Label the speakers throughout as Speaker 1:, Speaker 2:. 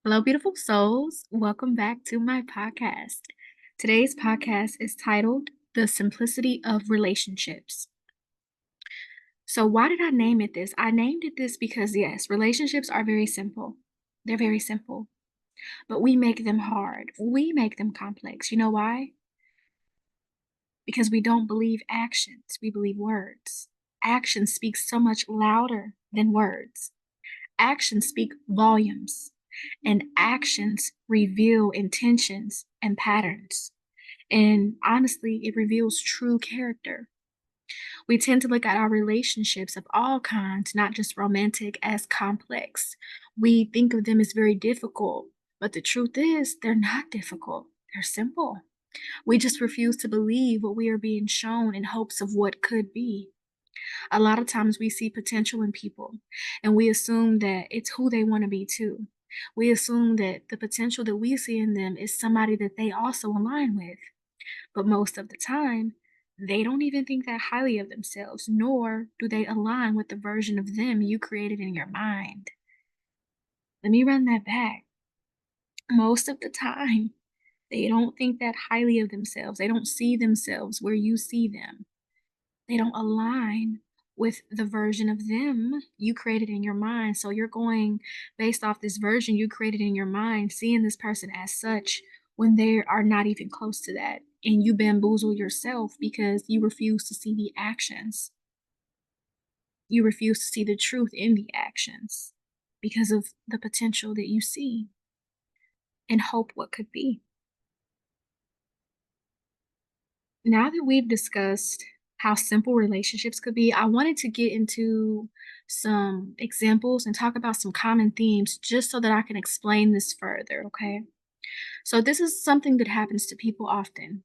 Speaker 1: Hello, beautiful souls. Welcome back to my podcast. Today's podcast is titled The Simplicity of Relationships. So, why did I name it this? I named it this because, yes, relationships are very simple. They're very simple, but we make them hard. We make them complex. You know why? Because we don't believe actions, we believe words. Actions speak so much louder than words. Actions speak volumes, and actions reveal intentions and patterns. And honestly, it reveals true character. We tend to look at our relationships of all kinds, not just romantic, as complex. We think of them as very difficult, but the truth is, they're not difficult. They're simple. We just refuse to believe what we are being shown in hopes of what could be. A lot of times we see potential in people and we assume that it's who they want to be too. We assume that the potential that we see in them is somebody that they also align with. But most of the time, they don't even think that highly of themselves, nor do they align with the version of them you created in your mind. Let me run that back. Most of the time, they don't think that highly of themselves. They don't see themselves where you see them. They don't align with the version of them you created in your mind. So you're going based off this version you created in your mind, seeing this person as such when they are not even close to that. And you bamboozle yourself because you refuse to see the actions. You refuse to see the truth in the actions because of the potential that you see and hope what could be. Now that we've discussed how simple relationships could be, I wanted to get into some examples and talk about some common themes just so that I can explain this further, okay? So, this is something that happens to people often.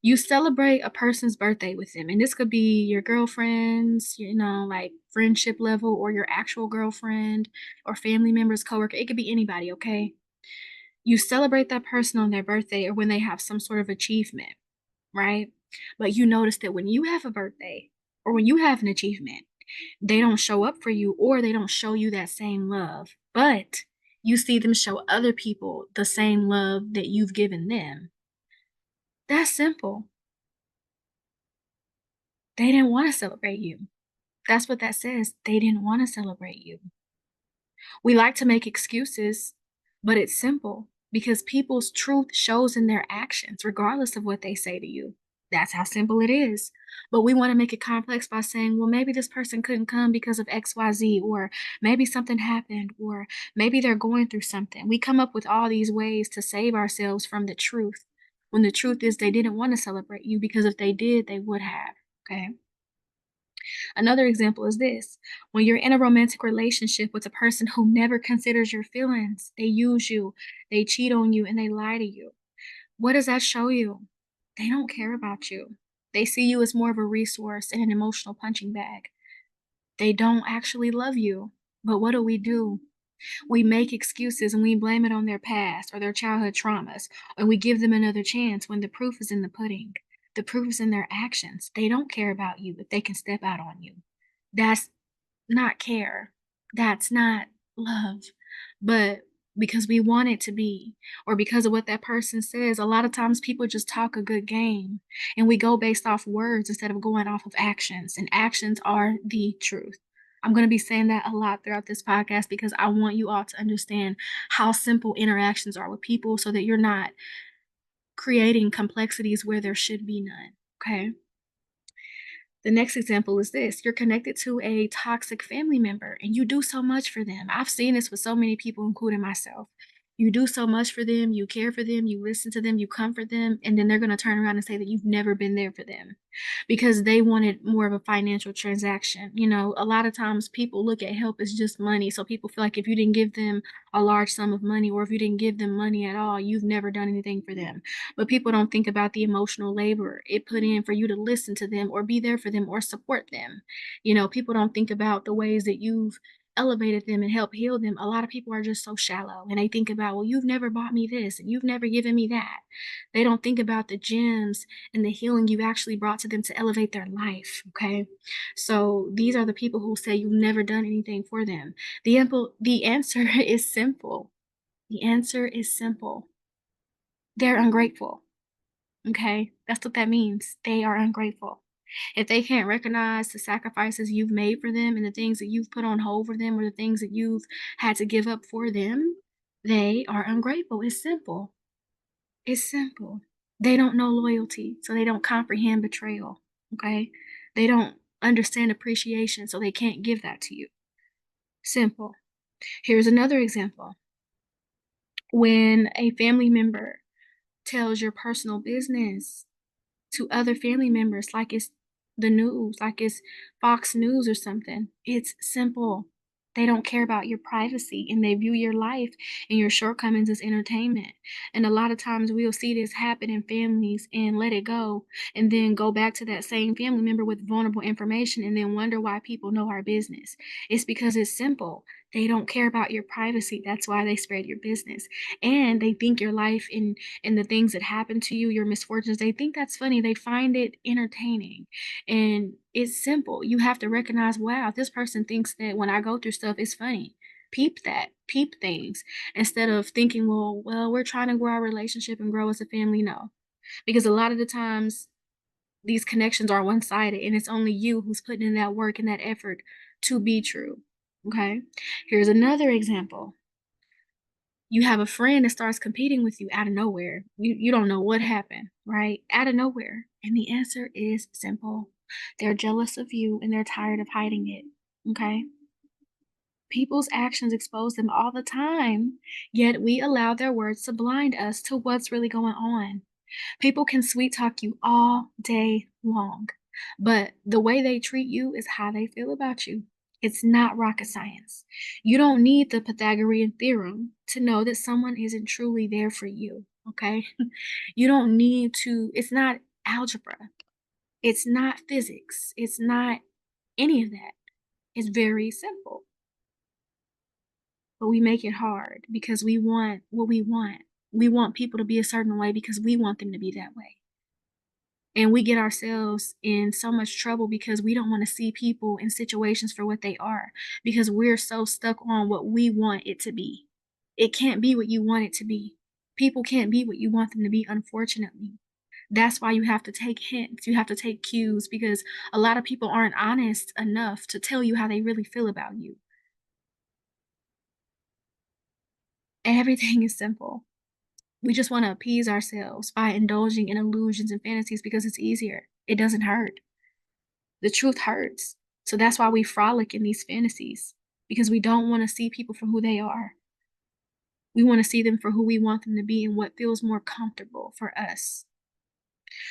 Speaker 1: You celebrate a person's birthday with them, and this could be your girlfriend's, like friendship level, or your actual girlfriend, or family members, coworker. It could be anybody, okay? You celebrate that person on their birthday or when they have some sort of achievement, right? But you notice that when you have a birthday or when you have an achievement, they don't show up for you or they don't show you that same love. But you see them show other people the same love that you've given them. That's simple. They didn't want to celebrate you. That's what that says. They didn't want to celebrate you. We like to make excuses, but it's simple because people's truth shows in their actions, regardless of what they say to you. That's how simple it is. But we want to make it complex by saying, well, maybe this person couldn't come because of XYZ, or maybe something happened, or maybe they're going through something. We come up with all these ways to save ourselves from the truth when the truth is they didn't want to celebrate you because if they did, they would have. Okay. Another example is this: when you're in a romantic relationship with a person who never considers your feelings, they use you, they cheat on you, and they lie to you. What does that show you? They don't care about you. They see you as more of a resource and an emotional punching bag. They don't actually love you. But what do? We make excuses and we blame it on their past or their childhood traumas, and we give them another chance when the proof is in the pudding. The proof is in their actions. They don't care about you if they can step out on you. That's not care. That's not love. But because we want it to be, or because of what that person says, a lot of times people just talk a good game and we go based off words instead of going off of actions. And actions are the truth. I'm going to be saying that a lot throughout this podcast because I want you all to understand how simple interactions are with people so that you're not creating complexities where there should be none. Okay. The next example is this: you're connected to a toxic family member and you do so much for them. I've seen this with so many people, including myself. You do so much for them, you care for them, you listen to them, you comfort them, and then they're going to turn around and say that you've never been there for them because they wanted more of a financial transaction. A lot of times people look at help as just money. So people feel like if you didn't give them a large sum of money or if you didn't give them money at all, you've never done anything for them. But people don't think about the emotional labor it put in for you to listen to them or be there for them or support them. People don't think about the ways that you've elevated them and helped heal them. A lot of people are just so shallow and they think about, well, you've never bought me this and you've never given me that. They don't think about the gems and the healing you actually brought to them to elevate their life. Okay. So these are the people who say you've never done anything for them. The answer is simple: The answer is simple. They're ungrateful. Okay? That's what that means. They are ungrateful. If they can't recognize the sacrifices you've made for them and the things that you've put on hold for them or the things that you've had to give up for them, they are ungrateful. It's simple. It's simple. They don't know loyalty, so they don't comprehend betrayal. Okay? They don't understand appreciation, so they can't give that to you. Simple. Here's another example. When a family member tells your personal business to other family members like it's the news, like it's Fox News or something. It's simple. They don't care about your privacy and they view your life and your shortcomings as entertainment. And a lot of times we'll see this happen in families and let it go and then go back to that same family member with vulnerable information and then wonder why people know our business. It's because it's simple. They don't care about your privacy. That's why they spread your business. And they think your life and the things that happen to you, your misfortunes, they think that's funny. They find it entertaining. And it's simple. You have to recognize, wow, this person thinks that when I go through stuff, it's funny. Peep that, peep things instead of thinking, well, we're trying to grow our relationship and grow as a family. No, because a lot of the times these connections are one sided and it's only you who's putting in that work and that effort to be true. Okay. Here's another example. You have a friend that starts competing with you out of nowhere. You don't know what happened, right? Out of nowhere. And the answer is simple. They're jealous of you and they're tired of hiding it. Okay? People's actions expose them all the time, yet we allow their words to blind us to what's really going on. People can sweet talk you all day long, but the way they treat you is how they feel about you. It's not rocket science. You don't need the Pythagorean theorem to know that someone isn't truly there for you, okay? You don't need to, it's not algebra, it's not physics, it's not any of that. It's very simple, but we make it hard because we want what we want. We want people to be a certain way because we want them to be that way. And we get ourselves in so much trouble because we don't wanna see people and situations for what they are, because we're so stuck on what we want it to be. It can't be what you want it to be. People can't be what you want them to be, unfortunately. That's why you have to take hints, you have to take cues, because a lot of people aren't honest enough to tell you how they really feel about you. Everything is simple. We just wanna appease ourselves by indulging in illusions and fantasies because it's easier. It doesn't hurt. The truth hurts. So that's why we frolic in these fantasies, because we don't wanna see people for who they are. We wanna see them for who we want them to be and what feels more comfortable for us.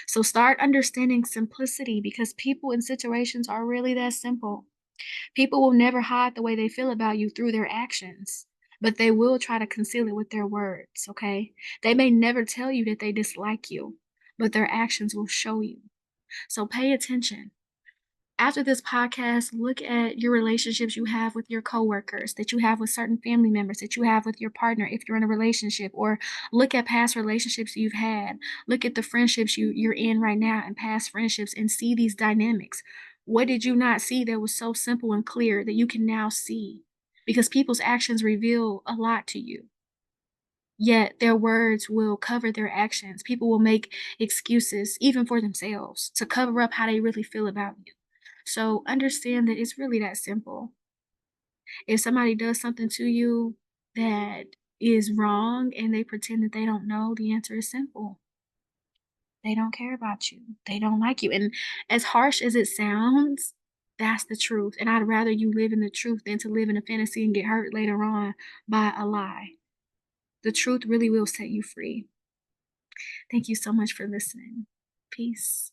Speaker 1: So start understanding simplicity because people and situations are really that simple. People will never hide the way they feel about you through their actions, but they will try to conceal it with their words, okay? They may never tell you that they dislike you, but their actions will show you. So pay attention. After this podcast, look at your relationships you have with your coworkers, that you have with certain family members, that you have with your partner if you're in a relationship, or look at past relationships you've had. Look at the friendships you're in right now and past friendships and see these dynamics. What did you not see that was so simple and clear that you can now see? Because people's actions reveal a lot to you. Yet their words will cover their actions. People will make excuses, even for themselves, to cover up how they really feel about you. So understand that it's really that simple. If somebody does something to you that is wrong and they pretend that they don't know, the answer is simple. They don't care about you. They don't like you. And as harsh as it sounds, that's the truth. And I'd rather you live in the truth than to live in a fantasy and get hurt later on by a lie. The truth really will set you free. Thank you so much for listening. Peace.